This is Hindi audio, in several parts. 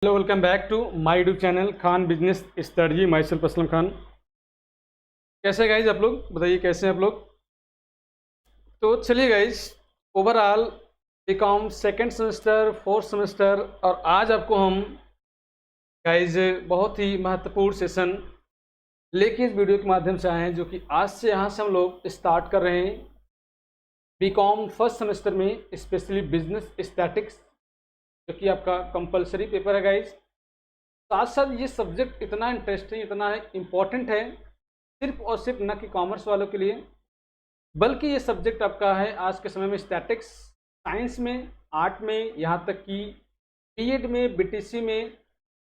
Hello, welcome back to my YouTube channel Khan business strategy. Myself Aslam Khan. कैसे गाइज आप लोग, बताइए कैसे हैं आप लोग। तो चलिए guys, overall BCom second semester, fourth semester, और आज आपको हम गाइज बहुत ही महत्वपूर्ण सेशन लेके इस वीडियो के माध्यम से आए हैं, जो कि आज से यहाँ से हम लोग स्टार्ट कर रहे हैं बीकॉम फर्स्ट सेमेस्टर में, स्पेशली बिजनेस स्टैटिक्स, जो कि आपका कंपलसरी पेपर है गाइज। साथ साथ ये सब्जेक्ट इतना इंटरेस्टिंग, इतना इम्पॉर्टेंट है सिर्फ और सिर्फ न कि कॉमर्स वालों के लिए, बल्कि ये सब्जेक्ट आपका है आज के समय में स्टैटिक्स, साइंस में, आर्ट में, यहाँ तक कि बीएड में, बीटीसी में।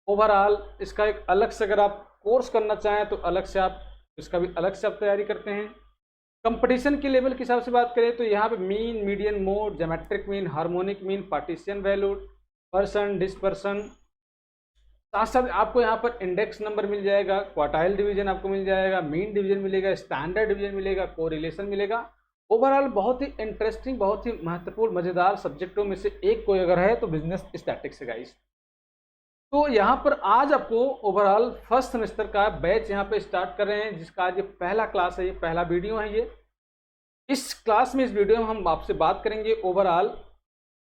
ओवरऑल इसका एक अलग से अगर आप कोर्स करना चाहें तो अलग से आप इसका भी अलग से आप तैयारी करते हैं। कंपटीशन के लेवल के हिसाब से बात करें तो यहाँ पे mean, median, mode, geometric mean, harmonic mean, partisan value, person, dispersion, साथ साथ आपको यहाँ पर इंडेक्स नंबर मिल जाएगा, क्वार्टाइल डिवीजन आपको मिल जाएगा, मीन डिवीजन मिलेगा, स्टैंडर्ड डिवीजन मिलेगा, कोरिलेशन मिलेगा। ओवरऑल बहुत ही इंटरेस्टिंग, बहुत ही महत्वपूर्ण, मज़ेदार सब्जेक्टों में से एक कोई अगर है तो बिजनेस स्टैटिक्स है गाइस। तो यहाँ पर आज आपको ओवरऑल फर्स्ट सेमेस्टर का बैच यहाँ पे स्टार्ट कर रहे हैं, जिसका आज ये पहला क्लास है, ये पहला वीडियो है। ये इस क्लास में, इस वीडियो में हम आपसे बात करेंगे ओवरऑल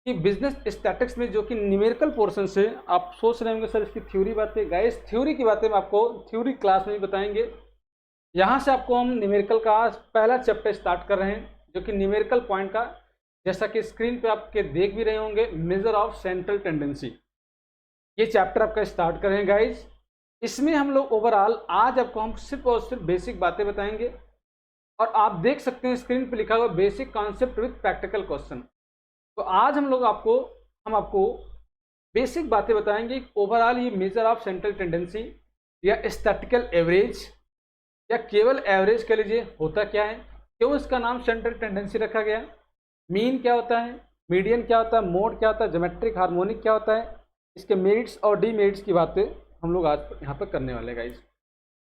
कि बिजनेस स्टैटिक्स में जो कि न्यूमेरिकल पोर्शन से आप सोच रहे होंगे सर इसकी थ्योरी बातें। गाइस थ्योरी की बातें हम आपको थ्योरी क्लास में भी बताएंगे। यहाँ से आपको हम न्यूमेरिकल का पहला चैप्टर स्टार्ट कर रहे हैं, जो कि न्यूमेरिकल पॉइंट का, जैसा कि स्क्रीन पे आपके देख भी रहे होंगे, मेजर ऑफ सेंट्रल टेंडेंसी, ये चैप्टर आपका स्टार्ट कर रहे हैं गाइज। इसमें हम लोग ओवरऑल आज आपको हम सिर्फ और सिर्फ बेसिक बातें बताएंगे, और आप देख सकते हैं स्क्रीन पर लिखा हुआ basic concept with practical question. तो आज हम आपको बेसिक बातें बताएंगे। ओवरऑल ये मेजर ऑफ सेंट्रल टेंडेंसी या स्टैटिकल एवरेज, या केवल एवरेज कह लीजिए, होता क्या है, क्यों इसका नाम सेंट्रल टेंडेंसी रखा गया, मीन क्या होता है, मीडियन क्या होता है, मोड क्या होता है, ज्योमेट्रिक हार्मोनिक क्या होता है, इसके मेरिट्स और डीमेरिट्स की बातें हम लोग आज यहाँ पर करने वाले हैं गाइज।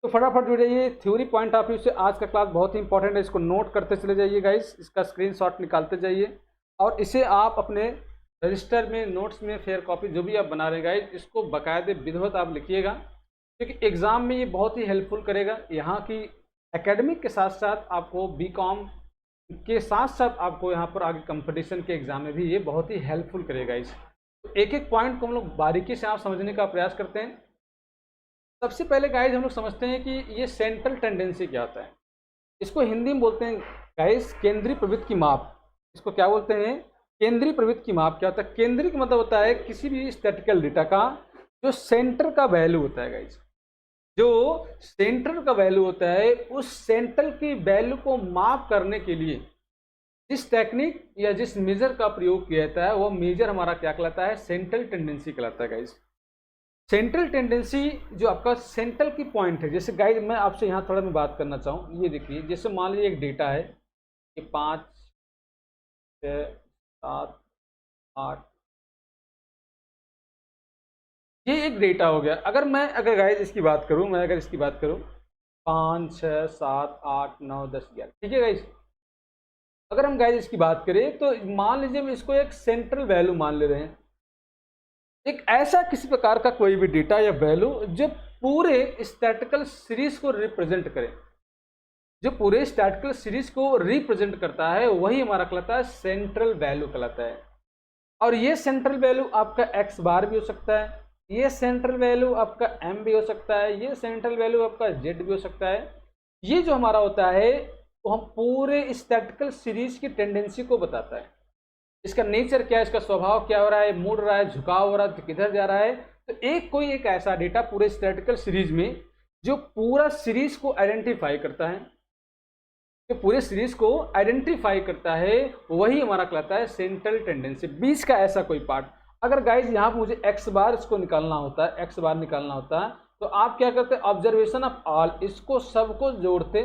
तो फटाफट जुड़ जाइए। थ्योरी पॉइंट ऑफ व्यू से आज का क्लास बहुत ही इंपॉर्टेंट है, इसको नोट करते चले जाइए गाइज, इसका स्क्रीनशॉट निकालते जाइए, और इसे आप अपने रजिस्टर में, नोट्स में, फेयर कॉपी जो भी आप बना रहे गाइज, इसको बाकायदे विधिवत आप लिखिएगा, क्योंकि एग्ज़ाम में ये बहुत ही हेल्पफुल करेगा। यहाँ की एकेडमिक के साथ साथ आपको बीकॉम के साथ साथ आपको यहाँ पर आगे कंपटीशन के एग्ज़ाम में भी ये बहुत ही हेल्पफुल करेगा इस। तो एक एक पॉइंट को हम लोग बारीकी से आप समझने का प्रयास करते हैं। सबसे पहले गाइज हम लोग समझते हैं कि ये सेंट्रल टेंडेंसी क्या होता है। इसको हिंदी में बोलते हैं गाइज केंद्रीय प्रवृत्ति की माप। इसको क्या बोलते हैं, केंद्रीय प्रवृत्ति की माप। क्या होता है, केंद्रीय का मतलब होता है किसी भी स्टैटिकल डेटा का जो सेंटर का वैल्यू होता है गाइज, जो सेंटर का वैल्यू होता है, उस सेंटर की वैल्यू को माप करने के लिए जिस टेक्निक या जिस मेजर का प्रयोग किया जाता है, वो मेजर हमारा क्या कहलाता है, सेंट्रल टेंडेंसी कहलाता है गाइज। सेंट्रल टेंडेंसी जो आपका सेंट्रल की पॉइंट है, जैसे गाइज मैं आपसे यहाँ थोड़ा मैं बात करना चाहूँ, ये देखिए, जैसे मान लीजिए एक डेटा है, ये 5, 6, 7, 8, ये एक डेटा हो गया। अगर गाइज इसकी बात करूं, मैं अगर इसकी बात करूं 5, 6, 7, 8, 9, 10, 11, ठीक है गाइज। अगर हम गाइज इसकी बात करें तो मान लीजिए हम इसको एक सेंट्रल वैल्यू मान ले रहे हैं, एक ऐसा किसी प्रकार का कोई भी डेटा या वैल्यू जो पूरे स्टैटिकल सीरीज को रिप्रेजेंट करे, जो पूरे स्टैटिकल सीरीज को रिप्रेजेंट करता है, वही हमारा कहलाता है सेंट्रल वैल्यू कहलाता है। और ये सेंट्रल वैल्यू आपका एक्स बार भी हो सकता है, ये सेंट्रल वैल्यू आपका एम भी हो सकता है, ये सेंट्रल वैल्यू आपका जेड भी हो सकता है। ये जो हमारा होता है वो हम पूरे स्टैटिकल सीरीज की टेंडेंसी को बताता है। इसका नेचर क्या है, इसका स्वभाव क्या हो रहा है, मुड़ रहा है, झुकाव हो रहा है, तो किधर जा रहा है। तो एक ऐसा डेटा पूरे स्टैटिकल सीरीज में जो पूरा सीरीज को आइडेंटिफाई करता है, जो पूरे सीरीज को आइडेंटिफाई करता है, वही हमारा कहलाता है सेंट्रल टेंडेंसी। बीच का ऐसा कोई पार्ट, अगर गाइज यहाँ पर मुझे एक्स बार इसको निकालना होता है, एक्स बार निकालना होता है, तो आप क्या करते हैं, ऑब्जर्वेशन ऑफ ऑल, इसको सबको जोड़ते,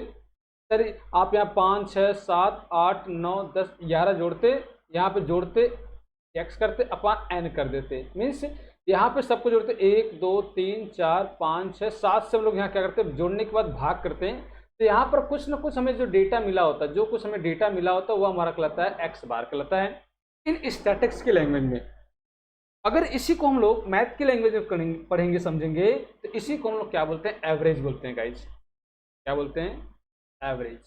सर आप यहाँ 5, 6, 7, 8, 9, 10, 11 जोड़ते, यहाँ पे जोड़ते एक्स करते अपॉन एन कर देते, मीन्स यहाँ पे सबको जोड़ते 1, 2, 3, 4, 5, 6, 7 से हम लोग यहाँ क्या करते हैं, जोड़ने के बाद भाग करते हैं। तो यहाँ पर कुछ ना कुछ हमें जो डेटा मिला होता है, जो कुछ हमें डेटा मिला होता है, वो हमारा कहलाता है एक्स बार कहलाता है इन स्टैटिक्स की लैंग्वेज में। अगर इसी को हम लोग मैथ की लैंग्वेज में पढ़ेंगे समझेंगे तो इसी को हम लोग क्या बोलते हैं, एवरेज बोलते हैं गाइज। क्या बोलते हैं, एवरेज।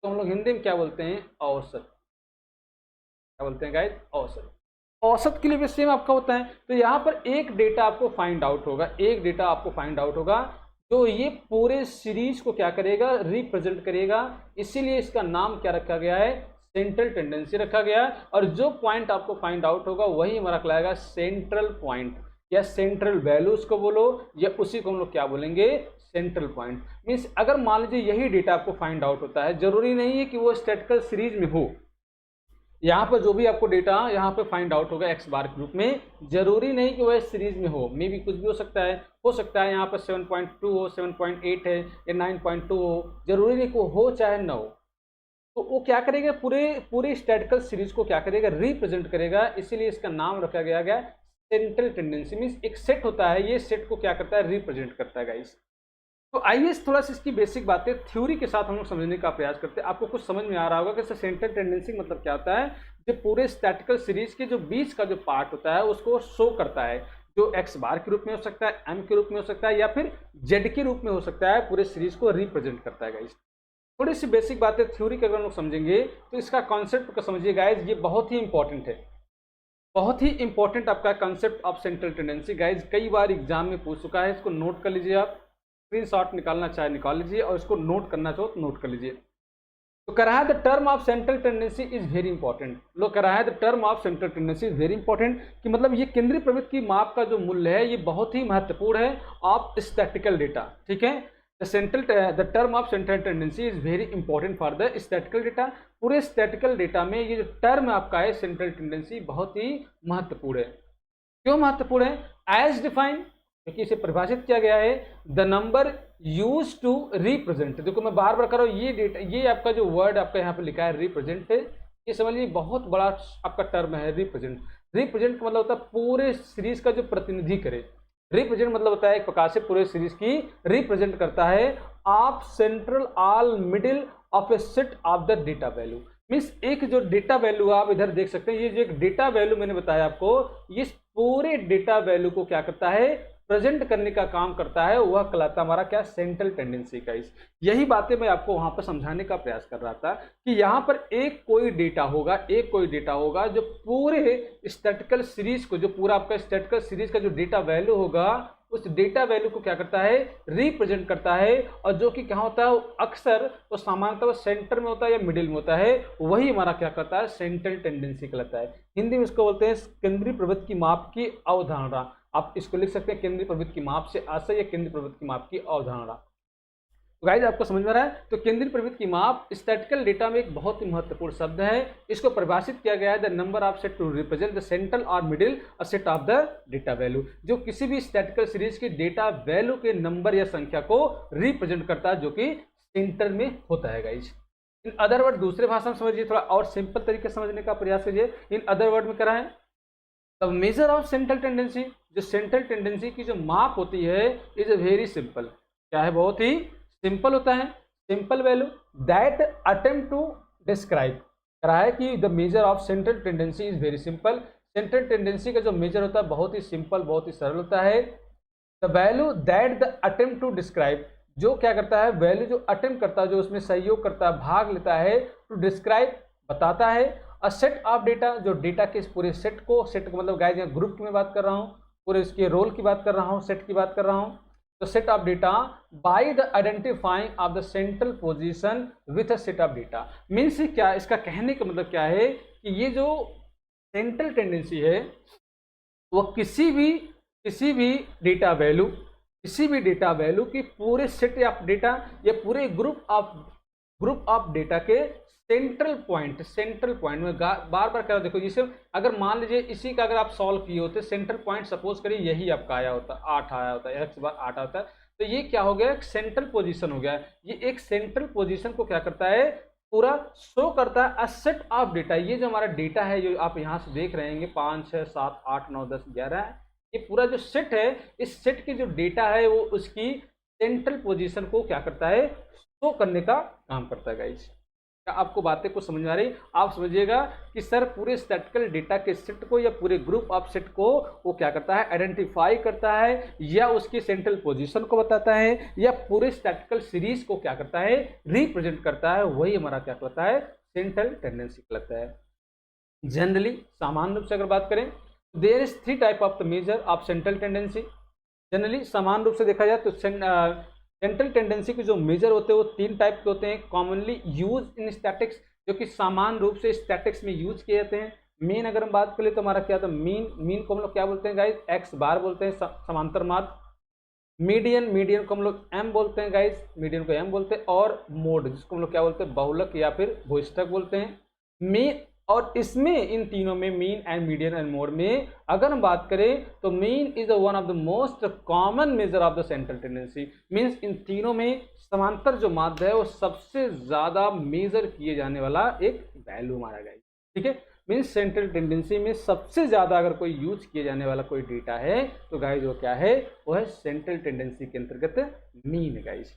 तो हम लोग हिंदी में क्या बोलते हैं, औसत। क्या बोलते हैं गाइज, औसत। औसत के लिए भी सेम आपका होता है। तो यहाँ पर एक डेटा आपको फाइंड आउट होगा, एक डेटा आपको फाइंड आउट होगा जो ये पूरे सीरीज को क्या करेगा, रिप्रेजेंट करेगा। इसीलिए इसका नाम क्या रखा गया है, सेंट्रल टेंडेंसी रखा गया है। और जो पॉइंट आपको फाइंड आउट होगा वही हमारा कहलाएगा सेंट्रल पॉइंट या सेंट्रल वैल्यू उसको बोलो, या उसी को हम लोग क्या बोलेंगे, सेंट्रल पॉइंट। मीन्स अगर मान लीजिए यही डेटा आपको फाइंड आउट होता है, जरूरी नहीं है कि वो स्टैटिस्टिकल सीरीज में हो। यहाँ पर जो भी आपको डेटा यहाँ पे फाइंड आउट होगा एक्स बार के रूप में, जरूरी नहीं कि वह सीरीज में हो, मे भी कुछ भी हो सकता है यहाँ पर 7.2 हो, 7.8 है या 9.2 हो, जरूरी नहीं कि वो हो चाहे ना हो। तो वो क्या करेगा, पूरे स्टैटिस्टिकल सीरीज को क्या करेगा, रिप्रेजेंट करेगा। इसीलिए इसका नाम रखा गया सेंट्रल टेंडेंसी। मीन्स एक सेट होता है, ये सेट को क्या करता है, रिप्रेजेंट करता है गाइस। तो आइए थोड़ा सा इसकी बेसिक बातें थ्योरी के साथ हम लोग समझने का प्रयास करते हैं। आपको कुछ समझ में आ रहा होगा कि सेंट्रल टेंडेंसी मतलब क्या होता है, जो पूरे स्टैटिस्टिकल सीरीज के जो बीच का जो पार्ट होता है उसको शो करता है, जो एक्स बार के रूप में हो सकता है, एम के रूप में हो सकता है, या फिर जेड के रूप में हो सकता है, पूरे सीरीज को रिप्रेजेंट करता है गाइस। थोड़ी सी बेसिक बातें थ्योरी के अगर हम लोग समझेंगे तो इसका कॉन्सेप्ट को समझिए गाइज, ये बहुत ही इंपॉर्टेंट है, बहुत ही इंपॉर्टेंट आपका concept of central tendency guys. कई बार एग्जाम में पूछ चुका है, इसको नोट कर लीजिए आप, स्क्रीनशॉट निकालना चाहे निकाल लीजिए और इसको नोट करना चाहो तो नोट कर लीजिए। तो कह रहा है the term of central tendency is very important. लोग कह रहा है the term of central tendency is very important, कि मतलब ये केंद्रीय प्रवृत्ति की माप का जो मूल्य है ये बहुत ही महत्वपूर्ण है ऑफ स्टैटिस्टिकल डेटा। ठीक है, the term of central tendency is very important for the statistical data. पूरे स्टैटिस्टिकल डेटा में ये जो टर्म आपका है सेंट्रल टेंडेंसी बहुत ही महत्वपूर्ण है। क्यों महत्वपूर्ण है, एज डिफाइंड, क्योंकि इसे परिभाषित किया गया है the number use to represent. देखो मैं बार बार कर रहा हूँ, ये डेटा, ये आपका जो वर्ड आपका यहाँ पे लिखा है रिप्रेजेंट है, ये समझ लीजिए बहुत बड़ा आपका टर्म है रिप्रेजेंट। रिप्रेजेंट का मतलब होता है पूरे सीरीज का जो प्रतिनिधि करे। रिप्रेजेंट मतलब होता है एक प्रकार से पूरे सीरीज की रिप्रेजेंट करता है of central all middle of A set of the data value. Means एक जो डेटा वैल्यू आप इधर देख सकते हैं, ये जो एक डेटा वैल्यू मैंने बताया आपको, ये पूरे डेटा वैल्यू को क्या करता है, प्रेजेंट करने का काम करता है, वह कहलाता हमारा क्या, सेंट्रल टेंडेंसी का। यही बातें मैं आपको वहां पर समझाने का प्रयास कर रहा था कि यहाँ पर एक कोई डेटा होगा जो पूरे स्टैटिस्टिकल सीरीज को, जो पूरा आपका स्टैटिस्टिकल सीरीज का जो डेटा वैल्यू होगा, उस डेटा वैल्यू को क्या करता है, रिप्रेजेंट करता है। और जो कि क्या होता है, अक्सर तो सामान्यतः सेंटर में होता है या मिडिल में होता है, वही हमारा क्या करता है, सेंट्रल टेंडेंसी कहलाता है। हिंदी में इसको बोलते हैं केंद्रीय प्रवृत्ति की माप की अवधारणा। आप इसको लिख सकते हैं केंद्रीय प्रवृत्ति की माप से आशय या केंद्रीय प्रवृत्ति की माप की अवधारणा। तो गाइस आपको समझ में आ रहा है। तो केंद्रीय प्रवृत्ति की माप स्टैटिस्टिकल डेटा में एक बहुत ही महत्वपूर्ण शब्द है। इसको परिभाषित किया गया है the number of set to represent the central और middle set of the data value, जो किसी भी स्टैटिस्टिकल सीरीज की डेटा वैल्यू के नंबर या संख्या को रिप्रेजेंट करता है, जो कि सेंटर में होता है गाइस। इन अदर वर्ड, दूसरे भाषा में समझिए, थोड़ा और सिंपल तरीके से समझने का प्रयास कीजिए। इन अदर वर्ड में करा है the measure of central tendency, जो सेंट्रल टेंडेंसी की जो माप होती है इज वेरी सिंपल। क्या है, बहुत ही सिंपल होता है। Simple value that attempt to describe, करा है कि the measure of central tendency is very simple. Central tendency का जो मेजर होता है बहुत ही सिंपल, बहुत ही सरल होता है। The value that the attempt to describe, जो क्या करता है, वैल्यू जो अटेम्प्ट करता है, जो उसमें सहयोग करता है, भाग लेता है, टू डिस्क्राइब बताता है, अ सेट ऑफ डेटा, जो डेटा के इस पूरे सेट को मतलब गाइस यहाँ ग्रुप की मैं बात कर रहा हूँ, पूरे इसके रोल की बात कर रहा हूँ, सेट की बात कर रहा हूँ। तो set of data by the identifying of the central position with a set of data. Means क्या, इसका कहने का मतलब क्या है कि ये जो सेंट्रल टेंडेंसी है वो किसी भी डेटा वैल्यू की पूरे सेट ऑफ डेटा या पूरे ग्रुप ऑफ डेटा के सेंट्रल पॉइंट में बार बार करो। देखो जैसे अगर मान लीजिए इसी का अगर आप सॉल्व किए होते, सेंट्रल पॉइंट सपोज करिए यही आपका आया होता, 8 आया होता, x बार 8 आता है, तो ये क्या हो गया, एक सेंट्रल पोजीशन हो गया। ये एक सेंट्रल पोजीशन को क्या करता है, पूरा शो करता है, अ सेट ऑफ डेटा। ये जो हमारा डेटा है, जो आप यहाँ से देख रहे हैं 5 6 7 8 9 10 11 है, ये पूरा जो सेट है, इस सेट की जो डेटा है वो उसकी सेंट्रल पोजीशन को क्या करता है, शो करने का काम करता है गाइस। क्या आपको बातें कुछ समझ में आ रही? आप समझिएगा कि सर पूरे स्टैटिस्टिकल डेटा के सेट को या पूरे ग्रुप ऑफ सेट को वो क्या करता है, आइडेंटिफाई करता है या उसकी सेंट्रल पोजीशन को बताता है या पूरे स्टैटिस्टिकल सीरीज को क्या करता है, रिप्रेजेंट करता है, वही हमारा क्या कहलाता है, सेंट्रल टेंडेंसी कहलाता है। जनरली सामान्य रूप से अगर बात करें, there is 3 type of the measure of central tendency. Generally सामान्य रूप से देखा जाए तो सेंट्रल टेंडेंसी के जो मेजर होते हैं वो 3 टाइप के होते हैं, कॉमनली यूज इन स्टैटिक्स, जो कि सामान्य रूप से स्टैटिक्स में यूज किए जाते हैं। मीन अगर हम बात करें तो हमारा क्या था, मीन को हम लोग क्या बोलते हैं गाइज, एक्स बार बोलते हैं, समांतर मार्ग। मीडियन को हम लोग एम बोलते हैं गाइज, मीडियन को एम बोलते हैं। और मोड जिसको हम लोग क्या बोलते हैं, बहुलक या फिर भूइष्ठक बोलते हैं। मीन, और इसमें इन तीनों में mean and median and mode में अगर हम बात करें तो mean is one of the most common measure of the central tendency. Means in तीनों में समांतर जो माध्य है वो सबसे ज्यादा मेजर किए जाने वाला एक वैल्यू माना गया, ठीक है। मीन्स सेंट्रल टेंडेंसी में सबसे ज्यादा अगर कोई यूज किए जाने वाला कोई डेटा है तो गाइज वो क्या है, वो है सेंट्रल टेंडेंसी के अंतर्गत मीन। गाइज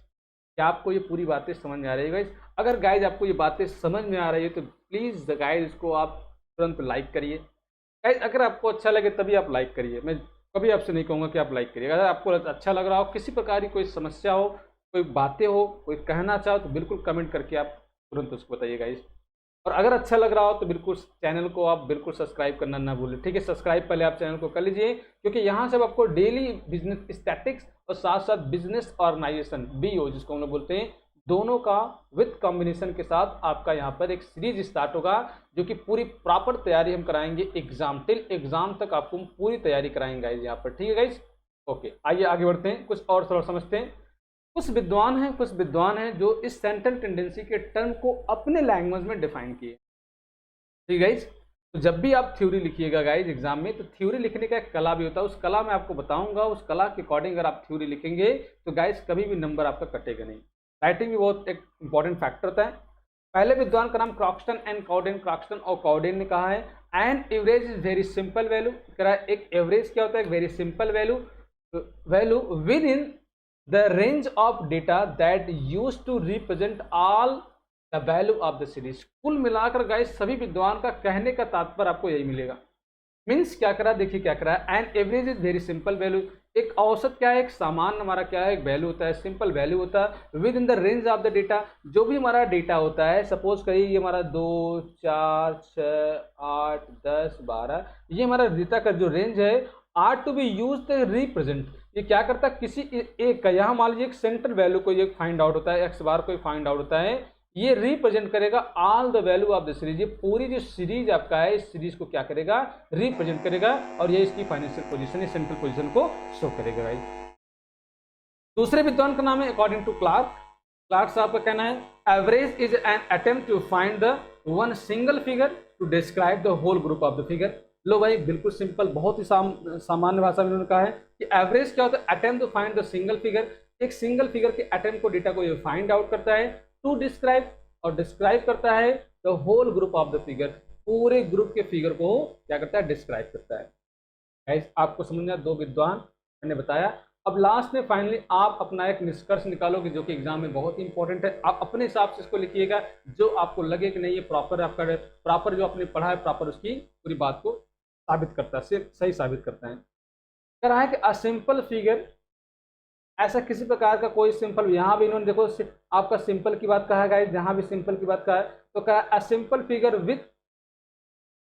क्या आपको ये पूरी बातें समझ में आ रही है गाइज? अगर गाइज आपको ये बातें समझ में आ रही है तो प्लीज़ गाइज इसको आप तुरंत लाइक करिए। गाइज अगर आपको अच्छा लगे तभी आप लाइक करिए, मैं कभी आपसे नहीं कहूँगा कि आप लाइक करिए। अगर आपको अच्छा लग रहा हो, किसी प्रकार की कोई समस्या हो, कोई बातें हो, कोई कहना चाहो तो बिल्कुल कमेंट करके आप तुरंत उसको बताइए गाइज। और अगर अच्छा लग रहा हो तो बिल्कुल चैनल को आप बिल्कुल सब्सक्राइब करना ना भूलें, ठीक है। सब्सक्राइब पहले आप चैनल को कर लीजिए, क्योंकि यहाँ से आपको डेली बिजनेस स्टैटिक्स और साथ साथ बिजनेस ऑर्गेनाइजेशन BO जिसको हम लोग बोलते हैं, दोनों का विथ कॉम्बिनेशन के साथ आपका यहाँ पर एक सीरीज स्टार्ट होगा, जो कि पूरी प्रॉपर तैयारी हम कराएंगे एग्जाम टिल एग्जाम तक आपको पूरी तैयारी कराएंगे गाइज यहाँ पर, ठीक है गाइज। ओके, आइए आगे बढ़ते हैं, कुछ और थोड़ा समझते हैं। कुछ विद्वान हैं जो इस सेंट्रल टेंडेंसी के टर्म को अपने लैंग्वेज में डिफाइन किए, ठीक है गाइज। तो जब भी आप थ्योरी लिखिएगा गाइज एग्जाम में, तो थ्योरी लिखने का एक कला भी होता है, उस कला में आपको बताऊंगा, उस कला के अकॉर्डिंग अगर आप थ्योरी लिखेंगे तो गाइज कभी भी नंबर आपका कटेगा नहीं। राइटिंग भी बहुत एक इंपॉर्टेंट फैक्टर होता है। पहले विद्वान का नाम क्रॉक्सटन एंड कॉडेन, क्रॉक्सटन और कॉडेन ने कहा है and average is very simple value. कह रहा है एक एवरेज क्या होता है, एक very simple value with in the range of data that used to represent all the value of the series। कुल मिलाकर गाइस सभी विद्वान का कहने का तात्पर्य आपको यही मिलेगा। मीन्स क्या करा, देखिए क्या करा, and average is very simple value. एक औसत क्या है, एक सामान्य हमारा क्या है, एक वैल्यू होता है, सिंपल वैल्यू होता है with in the range of the data. जो भी हमारा डेटा होता है, सपोज करिए ये हमारा 2 4 6 8 10 12, ये हमारा डेटा का जो रेंज है are to be use the represent. ये क्या करता है, किसी एक का, यहाँ मान लीजिए एक सेंट्रल वैल्यू को ये फाइंड आउट होता है, एक्स बार को फाइंड आउट होता है, ये रिप्रेजेंट करेगा all the value of the series. ये पूरी जो सीरीज आपका है, इस सीरीज को क्या करेगा, रिप्रेजेंट करेगा, और ये इसकी फाइनेंशियल पोजीशन, ये सेंट्रल पोजीशन को शो करेगा भाई। दूसरे विद्वान का नाम है अकॉर्डिंग टू क्लार्क साहब का कहना है average is an attempt to find the one single figure to describe the whole group of the figure. लो भाई बिल्कुल सिंपल, बहुत ही सामान्य भाषा में उन्होंने कहा है कि एवरेज क्या होता है, attempt to find the single figure. एक सिंगल फिगर के अटेम्प्ट को, डेटा को ये फाइंड आउट करता है, टू डिस्क्राइब, और डिस्क्राइब करता है the whole group of the figure, पूरे ग्रुप के फिगर को क्या करता है, डिस्क्राइब करता है। गाइस आपको समझना, 2 विद्वान मैंने बताया। अब लास्ट में फाइनली आप अपना एक निष्कर्ष निकालोगे जो कि एग्जाम में बहुत ही इंपॉर्टेंट है। आप अपने हिसाब से इसको लिखिएगा, जो आपको लगे कि नहीं ये प्रॉपर आपका प्रॉपर जो आपने पढ़ा है, प्रॉपर उसकी पूरी बात को साबित करता है, सही साबित करता है। कह रहा है कि अ सिंपल फिगर, ऐसा किसी प्रकार का कोई सिंपल, यहाँ भी इन्होंने देखो आपका सिंपल की बात कहा है गाइस, जहाँ भी सिंपल की बात कहा है तो कहा a simple figure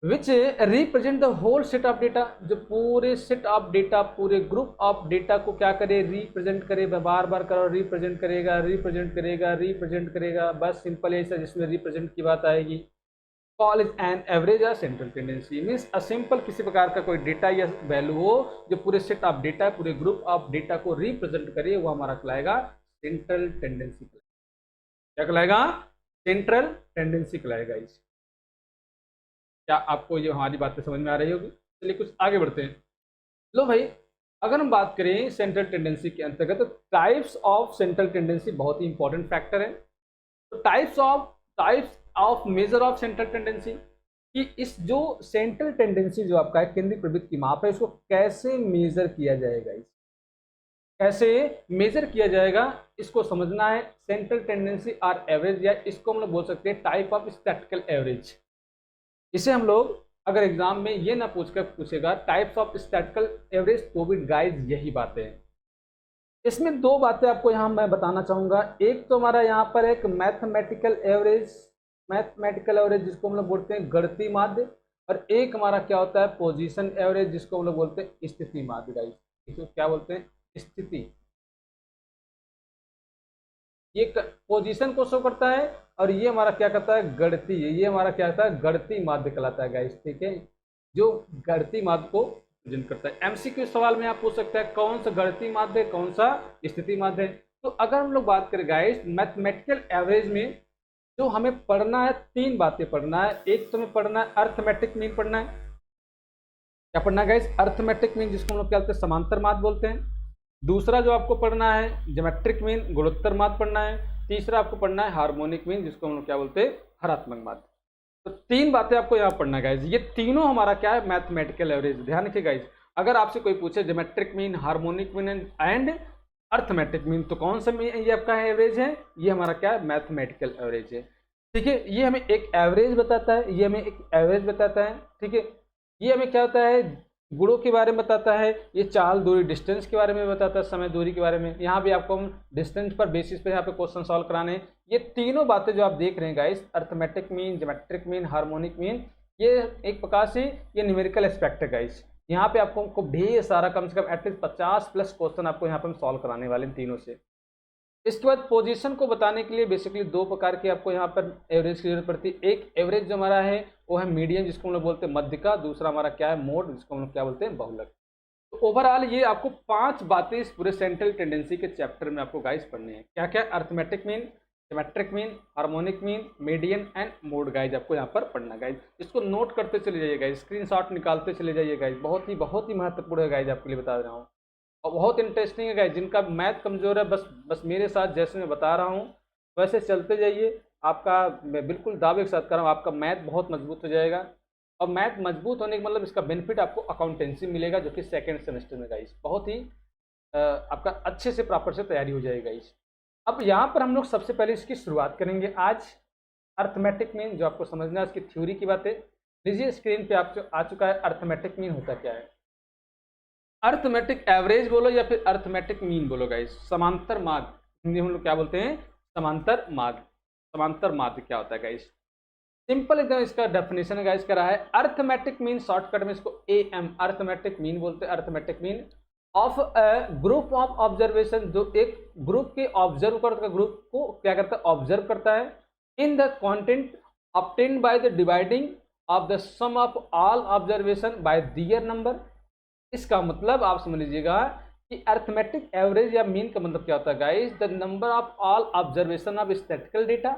which represent the whole set of data, जो पूरे सेट ऑफ डेटा, पूरे ग्रुप ऑफ डेटा को क्या करे, रिप्रेजेंट करे, बार बार करो, रिप्रेजेंट करेगा, रिप्रेजेंट करेगा, रिप्रेजेंट करेगा, बस सिंपल ऐसा जिसमें रिप्रेजेंट की बात आएगी। कॉल इज एन एवरेज या सेंट्रल टेंडेंसी, मीन्स असिंपल किसी प्रकार का कोई डेटा या वैल्यू हो जो पूरे सेट ऑफ डेटा, पूरे ग्रुप ऑफ डेटा को रिप्रेजेंट करे, वो हमारा कहलाएगा सेंट्रल टेंडेंसी। क्या कहलाएगा, सेंट्रल टेंडेंसी कहलाएगा। इस क्या आपको ये हमारी बातें समझ में आ रही होगी? चलिए कुछ आगे बढ़ते हैं। लो भाई अगर हम बात करें सेंट्रल टेंडेंसी के अंतर्गत, तो टाइप्स ऑफ सेंट्रल टेंडेंसी बहुत ही इंपॉर्टेंट फैक्टर है। तो types of major of central tendency, कि इस जो सेंट्रल टेंडेंसी जो आपका है, केंद्रीय प्रवृत्ति की माप है, इसको कैसे मेजर किया जाएगा। कैसे मेजर किया जाएगा इसको समझना है। सेंट्रल टेंडेंसी आर एवरेज, या इसको हम लोग बोल सकते हैं टाइप ऑफ स्टैटिस्टिकल एवरेज। इसे हम लोग अगर एग्जाम में ये ना पूछेगा टाइप्स ऑफ स्टैटिस्टिकल एवरेज, तो भी गाइज यही बातें हैं। इसमें दो बातें आपको यहाँ मैं बताना चाहूँगा। एक तो हमारा यहाँ पर एक मैथमेटिकल एवरेज जिसको हम लोग बोलते हैं गणितीय माध्य, और एक हमारा क्या होता है पोजीशन एवरेज जिसको हम लोग बोलते हैं स्थिति माध्य। गाइस इसको क्या बोलते हैं? स्थिति। ये पोजीशन को शो करता है, और ये हमारा क्या करता है गणितीय, ये हमारा क्या होता है गणितीय माध्य कहलाता है गाइस। ठीक है, जो गणितीय माध्य को प्रेजेंट करता है। एमसीक्यू सवाल में आप पूछ सकते हैं कौन सा गणितीय माध्य कौन सा स्थिति माध्य। तो अगर हम लोग बात करें गाइस मैथमेटिकल एवरेज में, जो हमें पढ़ना है तीन बातें पढ़ना है। एक तो हमें पढ़ना है अर्थमेटिक मीन पढ़ना है। क्या पढ़ना है गाइस? अर्थमेटिक मीन, जिसको हम लोग क्या बोलते हैं समांतर माध्य बोलते हैं। दूसरा जो आपको पढ़ना है ज्योमेट्रिक मीन, गुणोत्तर माध्य पढ़ना है। तीसरा आपको पढ़ना है हार्मोनिक मीन, जिसको हम लोग क्या बोलते हैं हरात्मक माध्य। तो तीन बातें आपको यहाँ पढ़ना है गाइज। ये तीनों हमारा क्या है मैथमेटिकल एवरेज। ध्यान रखिए गाइज, अगर आपसे कोई पूछे geometric mean, harmonic mean and arithmetic mean, तो कौन सा मीन ये आपका एवरेज है? ये हमारा क्या है मैथमेटिकल एवरेज है। ठीक है, ये हमें एक एवरेज बताता है, ये हमें एक एवरेज बताता है। ठीक है, ये हमें क्या होता है गुणों के बारे में बताता है, ये चाल दूरी डिस्टेंस के बारे में बताता है, समय दूरी के बारे में। यहाँ भी आपको हम डिस्टेंस पर बेसिस पे यहाँ पे क्वेश्चन सॉल्व कराने हैं। ये तीनों बातें जो आप देख रहे हैं guys, arithmetic mean, geometric mean, harmonic mean, ये एक प्रकार से ये न्यूमेरिकल एस्पेक्ट है गाइस। यहाँ पे आपको ढेर सारा कम से कम एटलीस्ट 50+ क्वेश्चन आपको यहाँ पे हम सॉल्व कराने वाले हैं तीनों से। इसके बाद पोजीशन को बताने के लिए बेसिकली दो प्रकार की आपको यहाँ पर एवरेज की जरूरत पड़ती है। एक एवरेज जो हमारा है वो है मीडियम, जिसको हम लोग बोलते हैं मध्य का। दूसरा हमारा क्या है मोड, जिसको हम लोग क्या बोलते हैं बहुलक। तो ओवरऑल ये आपको 5 बातें इस पूरे सेंट्रल टेंडेंसी के चैप्टर में आपको गाइस पढ़नी है। क्या क्या? Arithmetic mean, geometric mean, harmonic mean, median and mode guys आपको यहाँ पर पढ़ना गाइज। इसको नोट करते चले जाइए गाइज, स्क्रीनशॉट निकालते चले जाइए गाइज। बहुत ही महत्वपूर्ण है गाइज, आपके लिए बता रहा हूँ और बहुत इंटरेस्टिंग है गाइज। जिनका मैथ कमजोर है बस मेरे साथ जैसे मैं बता रहा हूँ वैसे चलते जाइए। आपका मैं बिल्कुल दावे के साथ कर रहा हूँ आपका मैथ बहुत मजबूत हो जाएगा। और मैथ मजबूत होने का मतलब इसका बेनिफिट आपको अकाउंटेंसी मिलेगा, जो कि सेकेंड सेमेस्टर में गाइज बहुत ही आपका अच्छे से प्रॉपर से तैयारी हो जाएगी गाइज। अब यहाँ पर हम लोग सबसे पहले इसकी शुरुआत करेंगे आज अर्थमेटिक मीन, जो आपको समझना है इसकी थ्योरी की बातें। लीजिए स्क्रीन पे आपको आ चुका है अर्थमेटिक मीन होता क्या है। अर्थमेटिक एवरेज बोलो या फिर अर्थमेटिक मीन बोलो गाइस, समांतर माध्य, हिंदी हम लोग क्या बोलते हैं समांतर माध्य। समांतर माध्य क्या होता है गाइस? सिंपल एकदम इसका डेफिनेशन है गाइस करा है। अर्थमेटिक मीन शॉर्टकट में इसको AM अर्थमेटिक मीन बोलते हैं। Arithmetic mean of a group of observation, जो एक ग्रुप के ऑब्जर्व करता है, ग्रुप को क्या करता है ऑब्जर्व करता है, in the content obtained by the dividing of the sum of all observation by their number. इसका मतलब आप समझ लीजिएगा कि अर्थमेटिक एवरेज या मीन का मतलब क्या होता है guys, the number of all observation of statistical data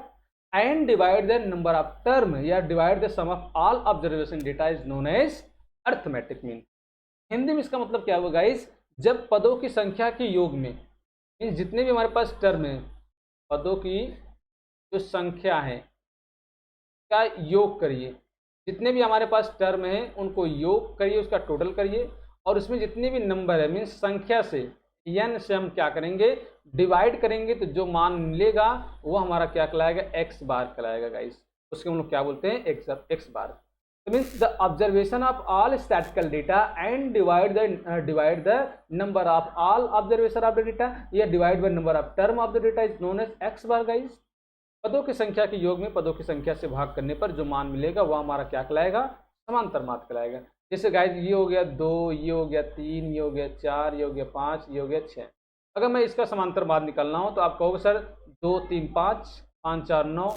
and divide the number of term या divide the sum of all observation data is known as arithmetic mean. Hindi में इसका मतलब क्या हुआ गाइस, जब पदों की संख्या के योग में, मीन जितने भी हमारे पास टर्म है, पदों की जो संख्या है का योग करिए, जितने भी हमारे पास टर्म है उनको योग करिए, उसका टोटल करिए, और उसमें जितने भी नंबर है मीन्स संख्या से n से हम क्या करेंगे डिवाइड करेंगे, तो जो मान मिलेगा वो हमारा क्या कहलाएगा x बार कहलाएगा गाइस। उसके हम लोग क्या बोलते हैं x बार। तो means the observation of all statistical data and divide the number of all observation of the data या divide by number of term of the data is known as x bar guys. पदों की संख्या के योग में पदों की संख्या से भाग करने पर जो मान मिलेगा वो हमारा क्या कहलाएगा समांतर माध्य कहलाएगा। जैसे गाइस ये हो गया 2, ये हो गया 3, ये हो गया 4, ये हो गया 5, ये हो गया 6। अगर मैं इसका समांतर माध्य निकालना हो तो आप कहोगे सर 2 3 5 5 4 9,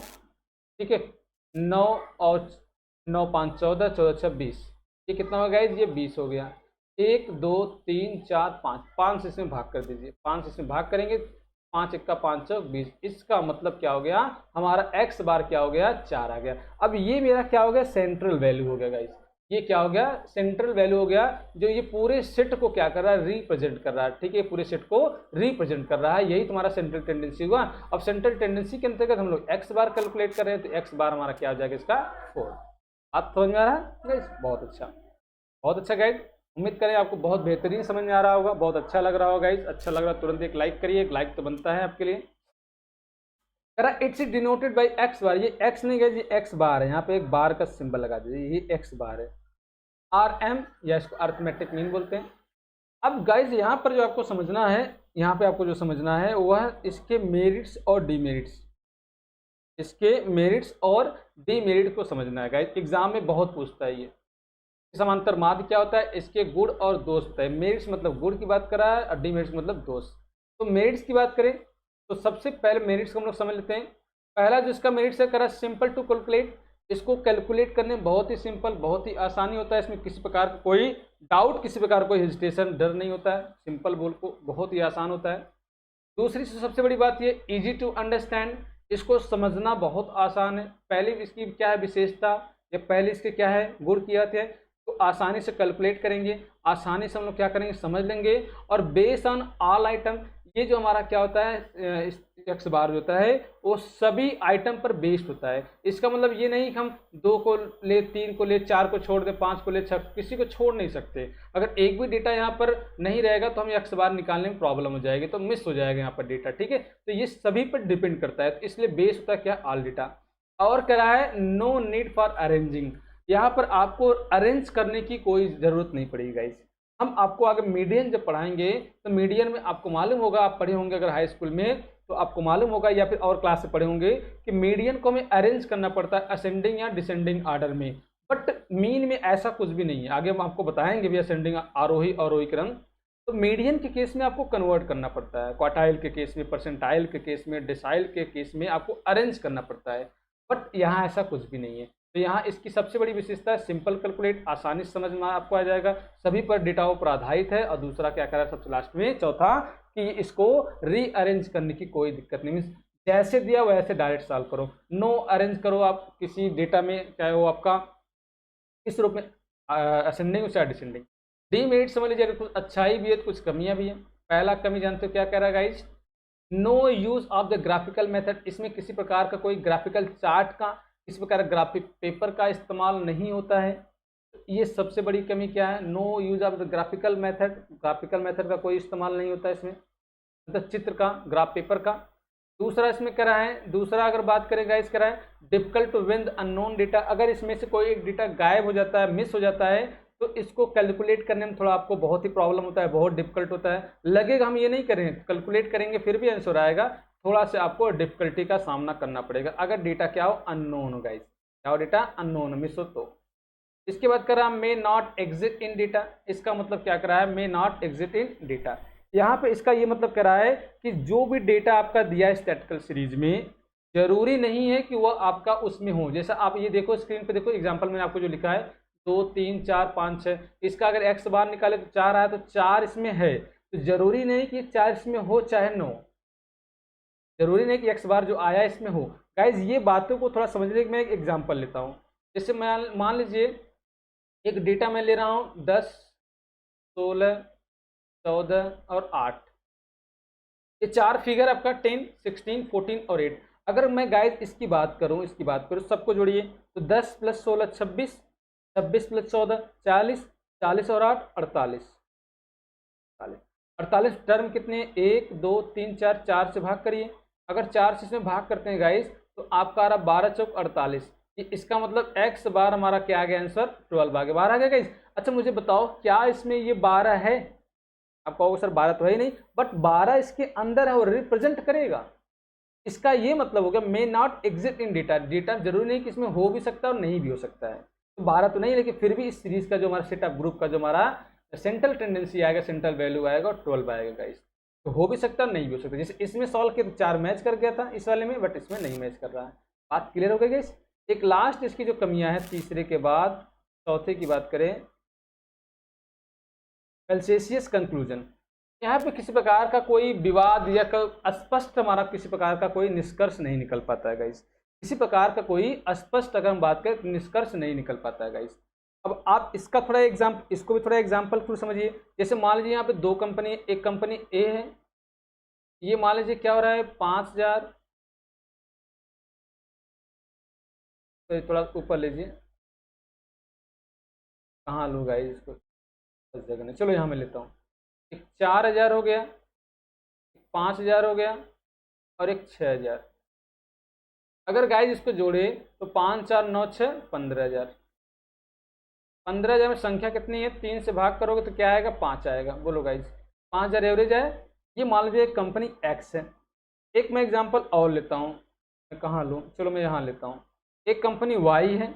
ठीक है 9 और 9 5 14, 14 6 20, ये कितना हो गया ये 20 हो गया। 1 2 3 4 5, 5 से इसमें भाग कर दीजिए, 5 से इसमें भाग करेंगे 5 1 5 चौक 20। इसका मतलब क्या हो गया हमारा x बार क्या हो गया 4 आ गया। अब ये मेरा क्या हो गया सेंट्रल वैल्यू हो गया गाइस, ये क्या हो गया सेंट्रल वैल्यू हो गया, जो ये पूरे सेट को क्या कर रहा है रिप्रेजेंट कर रहा है। ठीक है, पूरे सेट को रिप्रेजेंट कर रहा है, यही तुम्हारा सेंट्रल टेंडेंसी हुआ। अब सेंट्रल टेंडेंसी के अंतर्गत हम लोग x बार कैलकुलेट कर रहे हैं, तो x बार हमारा क्या हो जाएगा इसका 4। आप समझ में आ रहा है गाइस? बहुत अच्छा गाइड। उम्मीद करें आपको बहुत बेहतरीन समझ में आ रहा होगा, बहुत अच्छा लग रहा होगा गाइस। अच्छा लग रहा है तुरंत एक लाइक करिए, एक लाइक तो बनता है आपके लिए। इट्स डिनोटेड बाई एक्स बार, ये एक्स नहीं गाइस, ये एक्स बार है, यहाँ पे एक बार का सिंबल लगा दीजिए, ये एक्स बार है। आर एम, या इसको अर्थमेटिक मीन बोलते हैं। अब गाइज यहाँ पर जो आपको समझना है, यहाँ पे आपको जो समझना है वह इसके मेरिट्स और डीमेरिट्स, इसके मेरिट्स और डीमेरिट को समझना है गाइज। एग्जाम में बहुत पूछता है ये। समांतर माध्य क्या होता है, इसके गुण और दोष होता है। मेरिट्स मतलब गुण की बात कर रहा है और डीमेरिट्स मतलब दोष। तो मेरिट्स की बात करें तो सबसे पहले मेरिट्स को हम लोग समझ लेते हैं। पहला जो इसका मेरिट्स है, करा सिंपल टू कैलकुलेट। इसको कैलकुलेट करने में बहुत ही सिंपल, बहुत ही आसानी होता है। इसमें किसी प्रकार का कोई डाउट, किसी प्रकार कोई हेजिटेशन, डर नहीं होता है। सिंपल बोल को बहुत ही आसान होता है। दूसरी सबसे बड़ी बात ये इजी टू अंडरस्टैंड, इसको समझना बहुत आसान है। पहली इसकी क्या है विशेषता, या पहले इसके क्या है गुण किया थे, तो आसानी से कैलकुलेट करेंगे, आसानी से हम लोग क्या करेंगे समझ लेंगे। और बेस ऑन ऑल आइटम, ये जो हमारा क्या होता है एक्स बार जो होता है वो सभी आइटम पर बेस्ड होता है। इसका मतलब ये नहीं कि हम 2 को ले, 3 को ले, 4 को छोड़ दे, 5 को ले, 6, किसी को छोड़ नहीं सकते। अगर एक भी डेटा यहाँ पर नहीं रहेगा तो हमें एक्स बार निकालने में प्रॉब्लम हो जाएगी, तो मिस हो जाएगा यहाँ पर डेटा, ठीक है। तो ये सभी पर डिपेंड करता है, तो इसलिए बेस होता है क्या ऑल डेटा। और क्या है नो नीड फॉर अरेंजिंग, यहाँ पर आपको अरेंज करने की कोई ज़रूरत नहीं पड़ेगी गाइस। हम आपको अगर मीडियन जब पढ़ाएंगे तो मीडियन में आपको मालूम होगा, आप पढ़े होंगे अगर हाई स्कूल में तो आपको मालूम होगा, या फिर और क्लास से पढ़े होंगे कि मीडियन को हमें अरेंज करना पड़ता है असेंडिंग या डिसेंडिंग आर्डर में। बट मीन में ऐसा कुछ भी नहीं है, आगे हम आपको बताएंगे भी असेंडिंग आरोही अवरोही क्रम। तो मीडियन के केस में आपको कन्वर्ट करना पड़ता है, क्वार्टाइल के केस में, परसेंटाइल के केस में, डिसाइल के केस में आपको अरेंज करना पड़ता है। बट यहाँ ऐसा कुछ भी नहीं है। तो यहाँ इसकी सबसे बड़ी विशेषता है सिंपल कैलकुलेट, आसानी से समझ में आपको आ जाएगा, सभी पर डेटा पर आधारित है। और दूसरा क्या करा सबसे लास्ट में, चौथा कि इसको रीअरेंज करने की कोई दिक्कत नहीं, मीन्स जैसे दिया वैसे डायरेक्ट सॉल्व करो, नो अरेंज करो आप किसी डेटा में, चाहे वो आपका इस रूप में असेंडिंग हो चाहे डिसेंडिंग। डीमेरिट समझ लीजिए, अगर कुछ अच्छाई भी है तो कुछ कमियां भी है। पहला कमी जानते हो क्या कह रहा है guys, no use of the graphical method, इसमें किसी प्रकार का कोई ग्राफिकल चार्ट का, किसी प्रकार ग्राफिक पेपर का इस्तेमाल नहीं होता है। ये सबसे बड़ी कमी क्या है, no use of the graphical method, graphical method का कोई इस्तेमाल नहीं होता है इसमें, मतलब चित्र का, ग्राफ पेपर का। दूसरा इसमें क्या है, दूसरा अगर बात करें गाइस क्या है, difficult to win unknown data, अगर इसमें से कोई एक डेटा गायब हो जाता है, मिस हो जाता है, तो इसको कैलकुलेट करने में थोड़ा आपको बहुत ही प्रॉब्लम होता है, बहुत डिफिकल्ट होता है। लगेगा हम ये नहीं करेंगे, कैलकुलेट करेंगे फिर भी आंसर आएगा, थोड़ा सा आपको डिफिकल्टी का सामना करना पड़ेगा अगर डेटा क्या हो अननोन हो गाइस, क्या हो डेटा अननोन मिस हो तो। इसके बाद करा may not exit in data, इसका मतलब क्या करा है, may not exit in data. यहाँ पे इसका ये मतलब करा है कि जो भी डेटा आपका दिया है स्टैटिस्टिकल सीरीज में, जरूरी नहीं है कि वह आपका उसमें हो। जैसा आप ये देखो स्क्रीन पे देखो, एग्जांपल में आपको जो लिखा है 2 3 4 5 6, इसका अगर एक्स बार निकाले तो 4 आया, तो 4 इसमें है, तो जरूरी नहीं कि 4 इसमें हो चाहे न हो, जरूरी नहीं कि एक्स बार जो आया इसमें हो। गाइज ये बातों को थोड़ा समझने की मैं एक एग्जाम्पल लेता हूँ। जैसे मैं मान लीजिए एक डेटा मैं ले रहा हूँ 10 16 14 और 8, ये 4 फिगर आपका 10 16 14 और 8। अगर मैं गाइस इसकी बात करूं, सबको जोड़िए, तो 10 + 16 26, 26 + 14 40, 40 और 8 48, 48 टर्म कितने, 1 2 3 4, 4 से भाग करिए। अगर 4 से इसमें भाग करते हैं गाइस तो आपका आ रहा 12 चौक 48। इसका मतलब एक्स बार हमारा क्या आ गया आंसर, 12 आ गया, 12 आ गया गाइस। अच्छा मुझे बताओ क्या इसमें ये 12 है, आप कहोगे सर 12 तो है ही नहीं, बट 12 इसके अंदर है और रिप्रेजेंट करेगा। इसका ये मतलब हो गया may not exit in data, data जरूरी नहीं कि इसमें हो भी सकता है और नहीं भी हो सकता है। तो 12 तो नहीं, लेकिन फिर भी इस सीरीज का जो हमारा सेट ऑफ ग्रुप का जो हमारा सेंट्रल टेंडेंसी आएगा, सेंट्रल वैल्यू आएगा और 12 आएगा गाइस। तो हो भी सकता है नहीं भी हो सकता। जैसे इसमें सॉल्व किया तो 4 मैच कर गया था इस वाले में, बट इसमें नहीं मैच कर रहा है। बात क्लियर हो गई गाइस। एक लास्ट इसकी जो कमियां हैं तीसरे के बाद चौथे की बात करें, फेल्सेशियस कंक्लूजन। यहाँ पे किसी प्रकार का कोई विवाद या स्पष्ट हमारा किसी प्रकार का कोई निष्कर्ष नहीं निकल पाता है गाइस, किसी प्रकार का कोई स्पष्ट अगर हम बात करें तो निष्कर्ष नहीं निकल पाता है गाइस। अब आप इसका थोड़ा एग्जाम्पल, इसको भी थोड़ा एग्जाम्पल थ्रू समझिए। जैसे मान लीजिए यहाँ पे 2 कंपनी, एक कंपनी ए है, ये मान लीजिए क्या हो रहा है 5000, तो थोड़ा ऊपर लीजिए, कहाँ लूँ गाइस इसको, 10 जगह नहीं, चलो यहाँ मैं लेता हूँ। एक 4000 हो गया, एक 5000 हो गया और एक 6000। अगर गाइज इसको जोड़े तो 5 4 9 6 15,000। 15,000 में संख्या कितनी है, 3 से भाग करोगे तो क्या आएगा, 5 आएगा। बोलो गाइज, 5,000 एवरेज है। ये मान लीजिए एक कंपनी एक्स है। एक मैं एग्जांपल और लेता हूँ, मैं कहाँ लूँ, चलो मैं यहाँ लेता हूँ। एक कंपनी वाई है,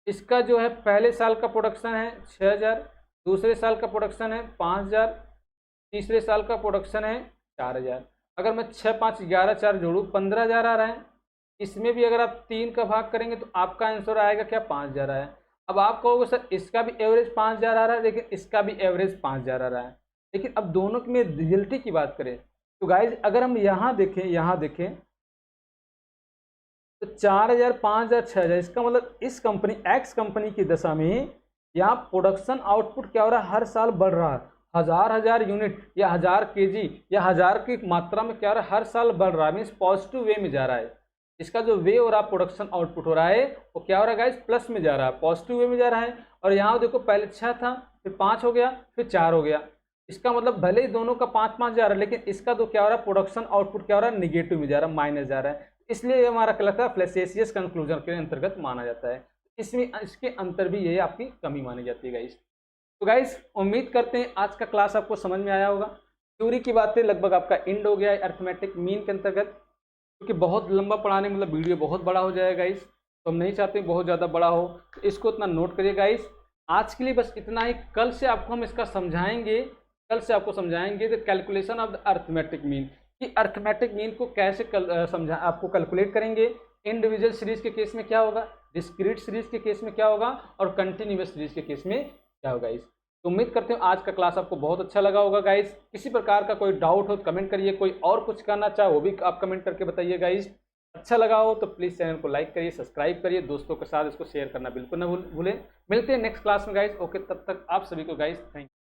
इसका जो है पहले साल का प्रोडक्शन है 6,000, दूसरे साल का प्रोडक्शन है 5,000, तीसरे साल का प्रोडक्शन है 4,000। अगर मैं 6 5 11 4 जोड़ूँ 15,000 आ रहा है। इसमें भी अगर आप 3 का भाग करेंगे तो आपका आंसर आएगा क्या, 5,000 आया। अब आप कहोगे सर इसका भी एवरेज 5,000 आ रहा है, लेकिन इसका भी एवरेज 5,000 आ रहा है। लेकिन अब दोनों में रिजल्टी की बात करें तो गाइज अगर हम यहाँ देखें तो 4,000 5,000 6,000, इसका मतलब इस कंपनी एक्स कंपनी की दशा में यहाँ प्रोडक्शन आउटपुट क्या हो रहा है, हर साल बढ़ रहा है। हजार यूनिट या 1000 केजी या 1000 की मात्रा में क्या हो रहा है, हर साल बढ़ रहा है, मीन्स पॉजिटिव वे में जा रहा है। इसका जो वे हो रहा है, प्रोडक्शन आउटपुट हो रहा है, वो क्या हो रहा है गाइस, प्लस में जा रहा है, पॉजिटिव वे में जा रहा है। और यहाँ देखो पहले 6 था, फिर 5 हो गया, फिर 4 हो गया। इसका मतलब भले ही दोनों का 5 5 जा रहा है, लेकिन इसका तो क्या हो रहा है, प्रोडक्शन आउटपुट क्या हो रहा है, निगेटिव में जा रहा है, माइनस जा रहा है। इसलिए ये हमारा कहलाता है फ्लैसियस कंक्लूजन के अंतर्गत माना जाता है। इसमें इसके अंतर भी ये आपकी कमी मानी जाती है गाइस। तो गाइस उम्मीद करते हैं आज का क्लास आपको समझ में आया होगा। थ्योरी की बातें लगभग आपका एंड हो गया है अर्थमेटिक मीन के अंतर्गत, क्योंकि बहुत लंबा पढ़ाने मतलब वीडियो बहुत बड़ा हो जाएगा गाइस, तो हम नहीं चाहते बहुत ज़्यादा बड़ा हो, तो इसको इतना नोट करिए गाइस। आज के लिए बस इतना ही। कल से आपको हम इसका समझाएंगे, कल से आपको समझाएंगे the calculation of the arithmetic mean, कि अर्थमेटिक मीन को कैसे आपको कैलकुलेट करेंगे। इंडिविजुअल सीरीज के केस में क्या होगा, डिस्क्रीट सीरीज के केस में क्या होगा, और कंटिन्यूअस सीरीज के केस में क्या होगा गाइस। तो उम्मीद करते हो आज का क्लास आपको बहुत अच्छा लगा होगा गाइस। किसी प्रकार का कोई डाउट हो तो कमेंट करिए, कोई और कुछ करना चाहे वो भी आप कमेंट करके बताइए गाइस। अच्छा लगा हो तो प्लीज़ चैनल को लाइक करिए, सब्सक्राइब करिए, दोस्तों के साथ इसको शेयर करना बिल्कुल ना भूलें। मिलते हैं नेक्स्ट क्लास में गाइस। ओके, तब तक आप सभी को गाइस थैंक यू।